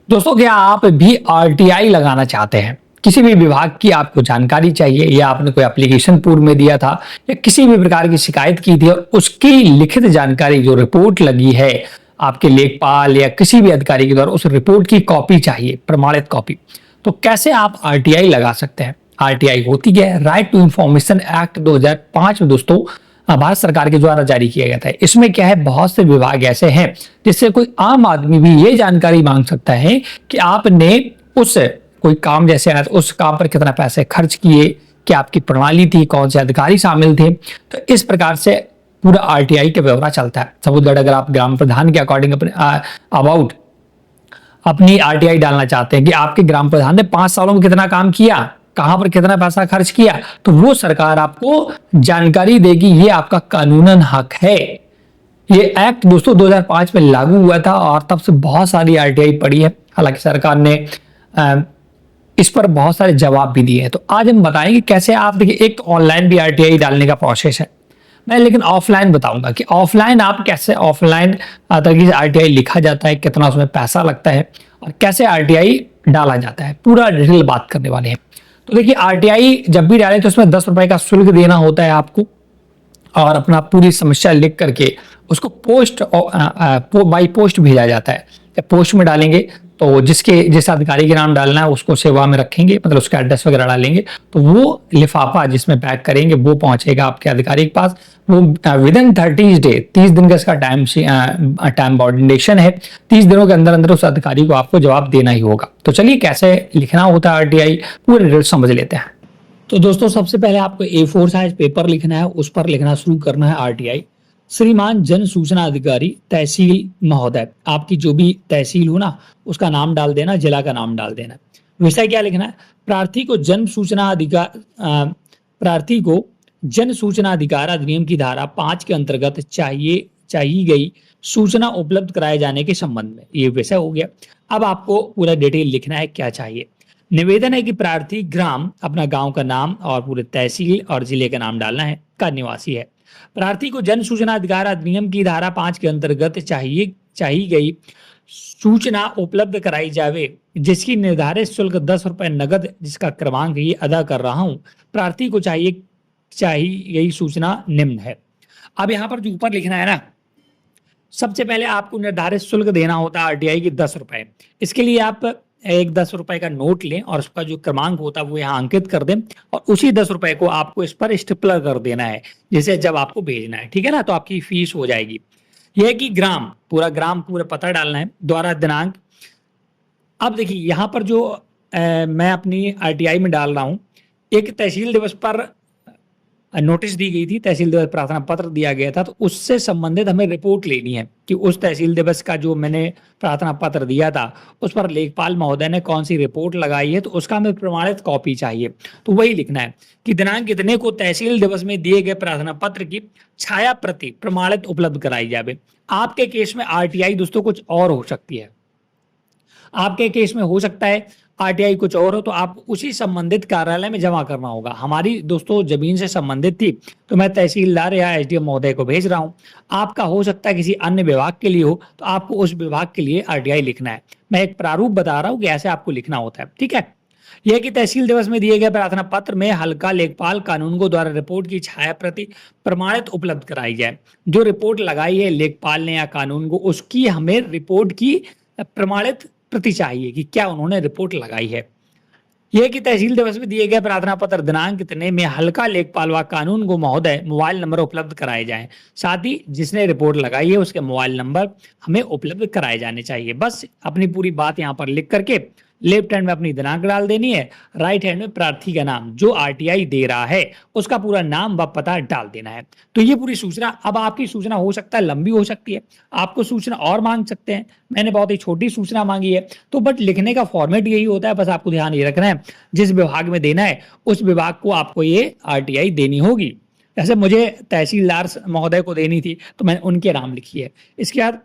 दोस्तों, क्या आप भी आरटीआई लगाना चाहते हैं? किसी भी विभाग की आपको जानकारी चाहिए या आपने कोई एप्लीकेशन पूर्व में दिया था या किसी भी प्रकार की शिकायत की थी और उसकी लिखित जानकारी जो रिपोर्ट लगी है आपके लेखपाल या किसी भी अधिकारी के द्वारा, उस रिपोर्ट की कॉपी चाहिए, प्रमाणित कॉपी। तो कैसे आप आरटीआई लगा सकते हैं? आरटीआई होती क्या है? राइट टू इंफॉर्मेशन एक्ट 2005 में दोस्तों भारत सरकार के द्वारा जारी किया गया था। इसमें क्या है, बहुत से विभाग ऐसे हैं जिससे कोई आम आदमी भी ये जानकारी मांग सकता है कि आपने उस कोई काम जैसे उस काम पर कितना पैसे खर्च किए, क्या आपकी प्रणाली थी, कौन से अधिकारी शामिल थे। तो इस प्रकार से पूरा आरटीआई का ब्यौरा चलता है। सपोज अगर आप ग्राम प्रधान के अकॉर्डिंग अबाउट अपनी आरटीआई डालना चाहते हैं कि आपके ग्राम प्रधान ने 5 सालों में कितना काम किया, कहां पर कितना पैसा खर्च किया, तो वो सरकार आपको जानकारी देगी। ये आपका कानूनन हक है। ये एक्ट दोस्तों 2005 में लागू हुआ था और तब से बहुत सारी आरटीआई पड़ी है। हालांकि सरकार ने इस पर बहुत सारे जवाब भी दिए हैं। तो आज हम बताएंगे कैसे आप, देखिए, एक तो ऑनलाइन भी आरटीआई डालने का प्रोसेस है, मैं लेकिन ऑफलाइन बताऊंगा कि ऑफलाइन आप कैसे ऑफलाइन तरीके से आरटीआई लिखा जाता है, कितना उसमें पैसा लगता है और कैसे आरटीआई डाला जाता है, पूरा डिटेल बात करने वाले हैं। तो देखिए, आरटीआई जब भी डालें तो उसमें 10 रुपए का शुल्क देना होता है आपको और अपना पूरी समस्या लिख करके उसको बाई पोस्ट भेजा जाता है। जब पोस्ट में डालेंगे तो जिस अधिकारी के नाम डालना है उसको सेवा में रखेंगे, मतलब उसका एड्रेस वगैरह डालेंगे, तो वो लिफाफा जिसमें पैक करेंगे वो पहुंचेगा आपके अधिकारी के पास। वो विद इन 30 डे, 30 दिन का इसका टाइम बाउंडेशन है। 30 दिनों के अंदर अंदर उस अधिकारी को आपको जवाब देना ही होगा। तो चलिए, कैसे लिखना होता है आरटीआई, पूरे डिटेल समझ लेते हैं। तो दोस्तों, सबसे पहले आपको A4 साइज पेपर लिखना है, उस पर लिखना शुरू करना है आरटीआई। श्रीमान जन सूचना अधिकारी तहसील महोदय, आपकी जो भी तहसील हो ना उसका नाम डाल देना, जिला का नाम डाल देना। विषय क्या लिखना है? प्रार्थी को जन सूचना अधिकार अधिनियम की धारा 5 के अंतर्गत चाहिए गई सूचना उपलब्ध कराए जाने के संबंध में, ये विषय हो गया। अब आपको पूरा डिटेल लिखना है क्या चाहिए। निवेदन है कि प्रार्थी ग्राम, अपना गांव का नाम और पूरे तहसील और जिले का नाम डालना है, का निवासी है। प्रार्थी को जन सूचना अधिकार अधिनियम की धारा 5 के अंतर्गत चाहिए गई सूचना उपलब्ध कराई जावे, जिसकी निर्धारित शुल्क 10 रुपए नगद, जिसका क्रमांक ये अदा कर रहा हूं। प्रार्थी को चाहिए गई सूचना निम्न है। अब यहाँ पर जो ऊपर लिखना है ना, सबसे पहले आपको निर्धारित शुल्क देना होता है आरटीआई की 10 रुपए। इसके लिए आप एक 10 रुपए का नोट लें और उसका जो क्रमांक होता है वो यहाँ अंकित कर दें और उसी 10 रुपए को आपको इस पर स्टिपलर कर देना है, जिसे जब आपको भेजना है, ठीक है ना, तो आपकी फीस हो जाएगी। यह कि ग्राम, पूरा पता डालना है, द्वारा दिनांक। अब देखिए, यहाँ पर जो मैं अपनी आरटीआई में डाल रहा हूँ, एक तहसील दिवस पर नोटिस दी गई थी, तहसील दिवस प्रार्थना पत्र दिया गया था, तो उससे संबंधित हमें रिपोर्ट लेनी है कि उस तहसील दिवस का जो मैंने प्रार्थना पत्र दिया था उस पर लेखपाल महोदय ने कौन सी रिपोर्ट लगाई है, तो उसका हमें प्रमाणित कॉपी चाहिए। तो वही लिखना है कि दिनांक इतने को तहसील दिवस में दिए गए प्रार्थना पत्र की छाया प्रति प्रमाणित उपलब्ध कराई जाए। आपके केस में आरटीआई दोस्तों कुछ और हो सकती है, आपके केस में हो सकता है आरटीआई कुछ और हो, तो आप उसी संबंधित कार्यालय में जमा करना होगा। हमारी दोस्तों जमीन से संबंधित थी तो मैं तहसीलदार या एसडीएम महोदय को भेज रहा हूं। आपका हो सकता है किसी अन्य विभाग के लिए हो, तो आपको उस विभाग के लिए आरटीआई लिखना है। मैं एक प्रारूप बता रहा हूं कि ऐसे आपको लिखना होता है, ठीक है। यह कि तहसील दिवस में दिए गए प्रार्थना पत्र में हल्का लेखपाल कानून को द्वारा रिपोर्ट की छाया प्रति प्रमाणित उपलब्ध कराई जाए। जो रिपोर्ट लगाई है लेखपाल ने या कानून को, उसकी हमें रिपोर्ट की प्रमाणित प्रति चाहिए कि क्या उन्होंने रिपोर्ट लगाई है। यह कि तहसील दिवस में दिए गए प्रार्थना पत्र दिनांक इतने में हल्का लेखपाल व कानून को महोदय मोबाइल नंबर उपलब्ध कराए जाएं। साथ ही जिसने रिपोर्ट लगाई है उसके मोबाइल नंबर हमें उपलब्ध कराए जाने चाहिए। बस अपनी पूरी बात यहाँ पर लिख करके लेफ्ट हैंड में अपनी दिनांक डाल देनी है, राइट हैंड में प्रार्थी का नाम, जो आरटीआई दे रहा है उसका पूरा नाम व पता डाल देना है। तो ये पूरी सूचना, अब आपकी सूचना हो सकता है लंबी हो सकती है, आपको सूचना और मांग सकते हैं। मैंने बहुत ही छोटी सूचना मांगी है, तो बट लिखने का फॉर्मेट यही होता है। बस आपको ध्यान ये रखना है जिस विभाग में देना है उस विभाग को आपको ये आरटीआई देनी होगी। जैसे मुझे तहसीलदार महोदय को देनी थी तो मैंने उनके नाम लिखी है। इसके बाद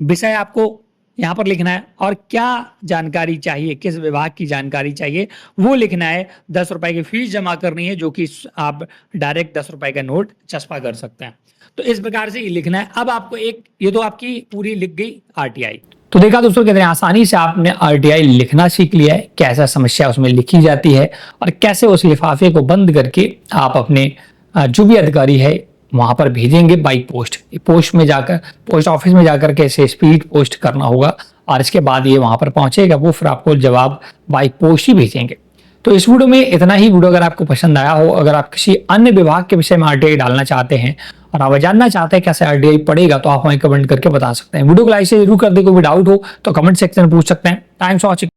विषय आपको यहाँ पर लिखना है और क्या जानकारी चाहिए, किस विभाग की जानकारी चाहिए वो लिखना है। 10 रुपए की फीस जमा करनी है, जो कि आप डायरेक्ट 10 रुपए का नोट चस्पा कर सकते हैं। तो इस प्रकार से ये लिखना है। अब आपको एक, ये तो आपकी पूरी लिख गई आरटीआई। तो देखा दोस्तों कितने आसानी से आपने आरटीआई लिखना सीख लिया है, कैसा समस्या उसमें लिखी जाती है और कैसे उस लिफाफे को बंद करके आप अपने जो भी अधिकारी है वहां पर भेजेंगे बाई पोस्ट। पोस्ट में जाकर, पोस्ट ऑफिस में जाकर कैसे स्पीड पोस्ट करना होगा और इसके बाद ये वहां पर पहुंचेगा, वो फिर आपको जवाब बाई पोस्ट ही भेजेंगे। तो इस वीडियो में इतना ही। वीडियो अगर आपको पसंद आया हो, अगर आप किसी अन्य विभाग के विषय में आरटीआई डालना चाहते हैं और आप जानना चाहते हैं कैसे आरटीआई पड़ेगा, तो आप हमें कमेंट करके बता सकते हैं। वीडियो को लाइक से जरूर कर दे, कोई भी डाउट हो तो कमेंट सेक्शन में पूछ सकते हैं। Thanks for watching.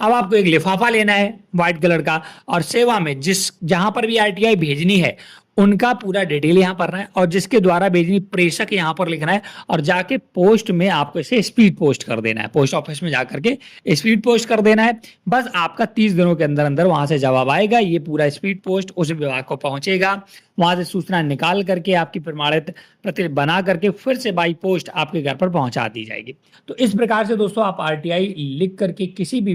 अब आपको एक लिफाफा लेना है व्हाइट कलर का, और सेवा में जहां पर भी आरटीआई भेजनी है उनका पूरा डिटेल यहाँ पर है, और जिसके द्वारा भेजनी प्रेषक यहाँ पर लिखना है, और जाके पोस्ट में आपको इसे स्पीड पोस्ट कर देना है, पोस्ट ऑफिस में जाकर के स्पीड पोस्ट कर देना है। बस आपका 30 दिनों के अंदर अंदर वहां से जवाब आएगा, ये पूरा स्पीड पोस्ट उस विभाग को पहुंचेगा, वहां से सूचना निकाल करके आपकी प्रमाणित प्रति बना करके फिर से बाई पोस्ट आपके घर पर पहुंचा दी जाएगी। तो इस प्रकार से दोस्तों आप आरटीआई लिख करके किसी भी